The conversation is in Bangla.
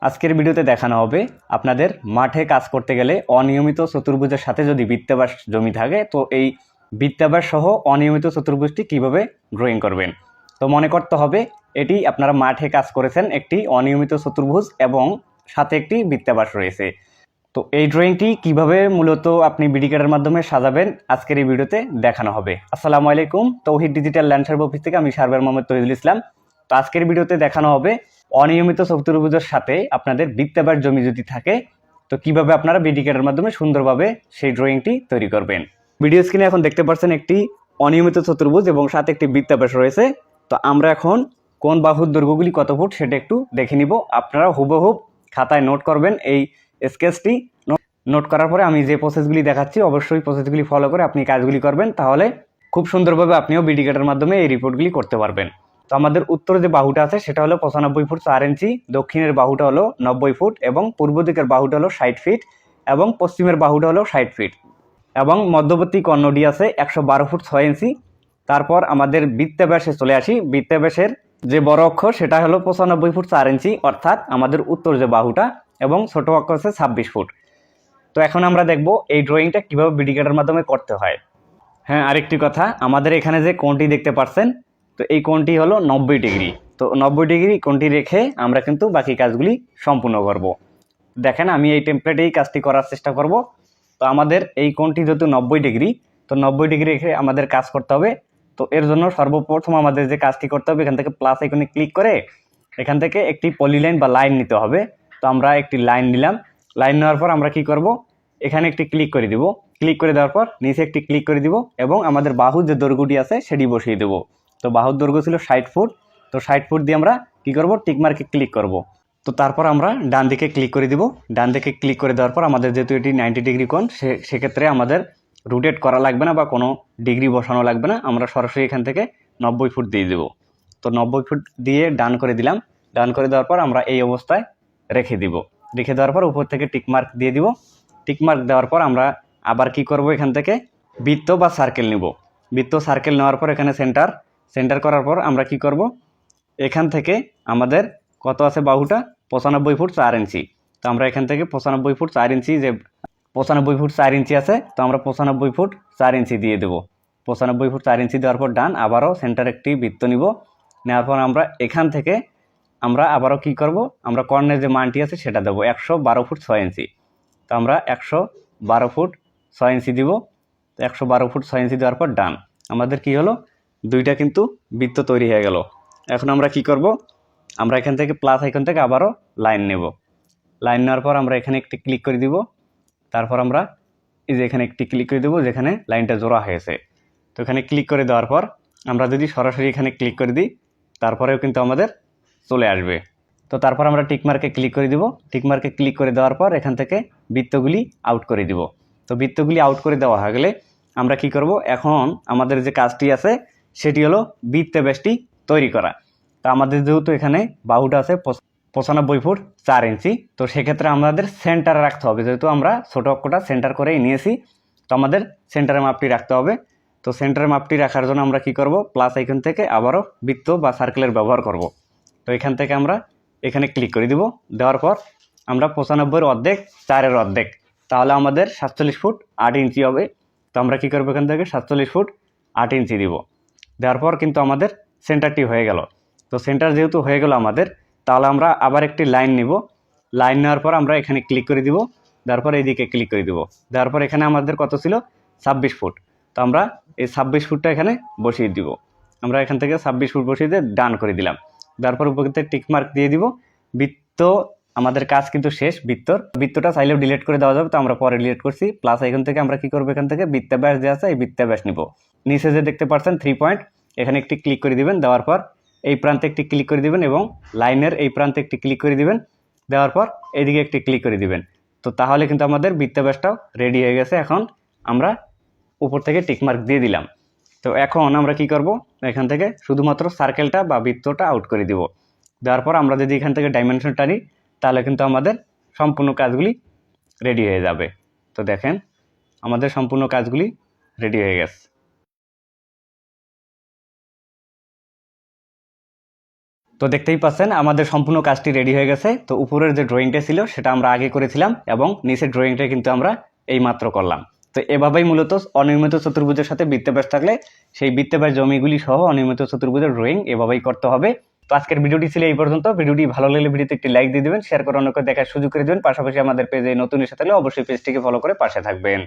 আজকের ভিডিওতে দেখানো হবে আপনাদের মাঠে কাজ করতে গেলে অনিয়মিত চতুর্ভুজের সাথে যদি বৃত্তাকার জমি থাকে তো এই বৃত্তাকার সহ অনিয়মিত চতুর্ভুজটি কিভাবে ড্রয়িং করবেন। তো মনে করতে হবে এটি আপনারা মাঠে কাজ করেছেন একটি অনিয়মিত চতুর্ভুজ এবং সাথে একটি বৃত্তাকার রয়েছে। তো এই ড্রয়িংটি কিভাবে মূলত আপনি বিডি কার্ডের মাধ্যমে সাজাবেন আজকের এই ভিডিওতে দেখানো হবে। আসসালামু আলাইকুম, তৌহিদ ডিজিটাল ল্যান্ড সার্ভে অফিস থেকে আমি সার্ভেয়ার মোহাম্মদ তৌহিদুল ইসলাম। তো আজকের ভিডিওতে দেখানো হবে অনিয়মিত চতুর্ভুজের সাথে আপনাদের বৃত্তাকার জমি যদি থাকে তো কিভাবে আপনারা বিডি কার্ডের মাধ্যমে সুন্দরভাবে সেই ড্রয়িংটি তৈরি করবেন। ভিডিও স্ক্রিনে এখন দেখতে পাচ্ছেন একটি অনিয়মিত চতুর্ভুজ এবং সাথে একটি বৃত্তাকার রয়েছে। তো আমরা এখন কোন বাহুর দৈর্ঘ্যগুলি কত ফুট সেটা একটু দেখে নিব। আপনারা হুবহুব খাতায় নোট করবেন এই স্কেচটি। নোট করার পরে আমি যে প্রসেসগুলি দেখাচ্ছি অবশ্যই প্রসেসগুলি ফলো করে আপনি কাজগুলি করবেন, তাহলে খুব সুন্দরভাবে আপনিও বিডি কার্ডের মাধ্যমে এই রিপোর্টগুলি করতে পারবেন। তো আমাদের উত্তরে যে বাহুটা আছে সেটা হলো 95 ফুট 4 ইঞ্চি, দক্ষিণের বাহুটা হলো 90 ফুট এবং পূর্ব দিকের বাহুটা হলো 60 ফিট এবং পশ্চিমের বাহুটা হলো 60 ফিট এবং মধ্যবর্তী কর্ণটি আছে 112 ফুট 6 ইঞ্চি। তারপর আমাদের বৃত্তাব্যাসে চলে আসি। বৃত্তাব্যাসের যে বড় অক্ষর সেটা হলো 95 ফুট 4 ইঞ্চি, অর্থাৎ আমাদের উত্তর যে বাহুটা, এবং ছোট অক্ষর আছে 26 ফুট। তো এখন আমরা দেখব এই ড্রয়িংটা কিভাবে বিডি কার্ডের মাধ্যমে করতে হয়। হ্যাঁ, আরেকটি কথা, আমাদের এখানে যে কোণটি দেখতে পাচ্ছেন তো এই কোণটি হলো 90 ডিগ্রি। তো 90 ডিগ্রি কোণটি রেখে আমরা কিন্তু বাকি কাজগুলি সম্পূর্ণ করব। দেখেন আমি এই টেমপ্লেটেই কাজটি করার চেষ্টা করব। তো আমাদের এই কোণটি যেহেতু 90 ডিগ্রি, তো 90 ডিগ্রি রেখে আমাদের কাজ করতে হবে। তো এর জন্য সর্বপ্রথম আমাদের যে কাজটি করতে হবে, এখান থেকে প্লাস আইকনে ক্লিক করে এখান থেকে একটি পলিলাইন বা লাইন নিতে হবে। তো আমরা একটি লাইন নিলাম। লাইন নেওয়ার পর আমরা কি করব, এখানে একটি ক্লিক করে দিব। ক্লিক করে দেওয়ার পর নিচে একটি ক্লিক করে দিব এবং আমাদের বাহুর যে দৈর্ঘ্যটি আছে সেটি বসিয়ে দেব। তো বাহুর দৈর্ঘ্য ছিল 60 ফুট। তো 60 ফুট দিয়ে আমরা কি করব, টিকমার্কে ক্লিক করব। তো তারপর আমরা ডান দিকে ক্লিক করে দিব। ডান দিকে ক্লিক করে দেওয়ার পর আমাদের যেহেতু এটি 90 ডিগ্রি কোণ, সেক্ষেত্রে আমাদের রোটেট করা লাগবে না বা কোনো ডিগ্রি বসানো লাগবে না। আমরা সরাসরি এখান থেকে 90 ফুট দিয়ে দেব। তো 90 ফুট দিয়ে ডান করে দিলাম। ডান করে দেওয়ার পর আমরা এই অবস্থায় রেখে দিব। রেখে দেওয়ার পর উপর থেকে টিকমার্ক দিয়ে দিব। টিকমার্ক দেওয়ার পর আমরা আবার কি করব, এখান থেকে বৃত্ত বা সার্কেল নিব। বৃত্ত সার্কেল নেওয়ার পর এখানে সেন্টার করার পর আমরা কি করব, এখান থেকে আমাদের কত আছে বাহুটা 95 ফুট 4 ইঞ্চি। তো আমরা এখান থেকে 95 ফুট 4 ইঞ্চি, যে 95 ফুট 4 ইঞ্চি আছে, তো আমরা 95 ফুট 4 ইঞ্চি দিয়ে দেবো। 95 ফুট 4 ইঞ্চি দেওয়ার পর ডান, আবারও সেন্টার একটি বৃত্ত নিব। নেওয়ার পর আমরা এখান থেকে আমরা আবারও কি করব, আমরা কর্ণের যে মানটি আছে সেটা দেবো 112 ফুট 6 ইঞ্চি। তো আমরা 112 ফুট 6 ইঞ্চি দিব। 112 ফুট 6 ইঞ্চি দেওয়ার পর ডান, আমাদের কি হলো, দুইটা কিন্তু বৃত্ত তৈরি হয়ে গেল। এখন আমরা কি করব, আমরা এখান থেকে প্লাস আইকন থেকে আবারও লাইন নেব। লাইন নেওয়ার পর আমরা এখানে একটি ক্লিক করে দিব। তারপর আমরা এই যে এখানে একটি ক্লিক করে দেবো যেখানে লাইনটা জোড়া হয়েছে। তো এখানে ক্লিক করে দেওয়ার পর আমরা যদি সরাসরি এখানে ক্লিক করে দিই তারপরেও কিন্তু আমাদের চলে আসবে। তো তারপর আমরা টিকমার্কে ক্লিক করে দিব। টিকমার্কে ক্লিক করে দেওয়ার পর এখান থেকে বৃত্তগুলি আউট করে দিব। তো বৃত্তগুলি আউট করে দেওয়া হয়ে গেলে আমরা কি করব, এখন আমাদের যে কাজটি আছে সেটি হলো বৃত্তাব্যাসটি তৈরি করা। তো আমাদের যেহেতু এখানে বাহুটা আছে 95 ফুট 4 ইঞ্চি, তো সেক্ষেত্রে আমাদের সেন্টারে রাখতে হবে। যেহেতু আমরা ছোট অক্ষরটা সেন্টার করেই নিয়েছি, তো আমাদের সেন্টারের মাপটি রাখতে হবে। তো সেন্টারের মাপটি রাখার জন্য আমরা কি করব, প্লাস আইকন থেকে আবারও বৃত্ত বা সার্কেলের ব্যবহার করব। তো এখান থেকে আমরা এখানে ক্লিক করে দিব। দেওয়ার পর আমরা 95-এর অর্ধেক 4-এর অর্ধেক, তাহলে আমাদের 47 ফুট 8 ইঞ্চি হবে। তো আমরা কি করবো, এখান থেকে 47 ফুট 8 ইঞ্চি দিব। দেওয়ার পর কিন্তু আমাদের সেন্টারটি হয়ে গেল। তো সেন্টার যেহেতু হয়ে গেল আমাদের, তাহলে আমরা আবার একটি লাইন নিব। লাইন নেওয়ার পর আমরা এখানে ক্লিক করে দিব। দেওয়ার পর এইদিকে ক্লিক করে দিব। দেওয়ার পর এখানে আমাদের কত ছিল, 26 ফুট। তো আমরা এই 26 ফুটটা এখানে বসিয়ে দিব। আমরা এখান থেকে 26 ফুট বসিয়ে দিয়ে ডান করে দিলাম। তারপর উপরে টিকমার্ক দিয়ে দিব। বৃত্ত আমাদের কাজ কিন্তু শেষ। বৃত্তটা চাইলেও ডিলিট করে দেওয়া যাবে, তো আমরা পরে ডিলিট করছি। প্লাস এখান থেকে আমরা কি করবো, এখান থেকে বৃত্তাব্যাস যে আছে এই বৃত্তাব্যাস নিব। নিচে যে দেখতে পাচ্ছেন 3 পয়েন্ট, এখানে একটি ক্লিক করে দিবেন। দেওয়ার পর এই প্রান্তে একটি ক্লিক করে দিবেন এবং লাইনের এই প্রান্তে একটি ক্লিক করে দিবেন। দেওয়ার পর এইদিকে একটি ক্লিক করে দিবেন। তো তাহলে কিন্তু আমাদের বৃত্তাব্যাসটাও রেডি হয়ে গেছে। এখন আমরা উপর থেকে টিকমার্ক দিয়ে দিলাম। তো এখন আমরা কি করব, এখান থেকে শুধুমাত্র সার্কেলটা বা বৃত্তটা আউট করে দিব। দেওয়ার পর আমরা যদি এখান থেকে ডাইমেনশন টানি তাহলে কিন্তু আমাদের সম্পূর্ণ কাজগুলি রেডি হয়ে যাবে। তো দেখেন আমাদের সম্পূর্ণ কাজগুলি রেডি হয়ে গেছে। তো দেখতেই পাচ্ছেন আমাদের সম্পূর্ণ কাজটি রেডি হয়ে গেছে। তো উপরের যে ড্রয়িংটা ছিল সেটা আমরা আগে করেছিলাম এবং নিচের ড্রয়িংটা কিন্তু আমরা এই মাত্র করলাম। তো এভাবেই মূলত অনিয়মিত চতুর্ভুজের সাথে বৃত্তব্যাস থাকলে সেই বৃত্তব্যাস জমিগুলি সহ অনিয়মিত চতুর্ভুজের ড্রয়িং এভাবেই করতে হবে। তো আজকের ভিডিওটি ছিল এই পর্যন্ত। ভিডিওটি ভালো লাগলে ভিডিওতে একটি লাইক দিয়ে দেবেন, শেয়ার করে অন্যকে দেখার সুযোগ করে দেবেন। পাশাপাশি আমাদের পেজে নতুন এসে থাকলে অবশ্যই পেজটিকে ফলো করে পাশে থাকবেন।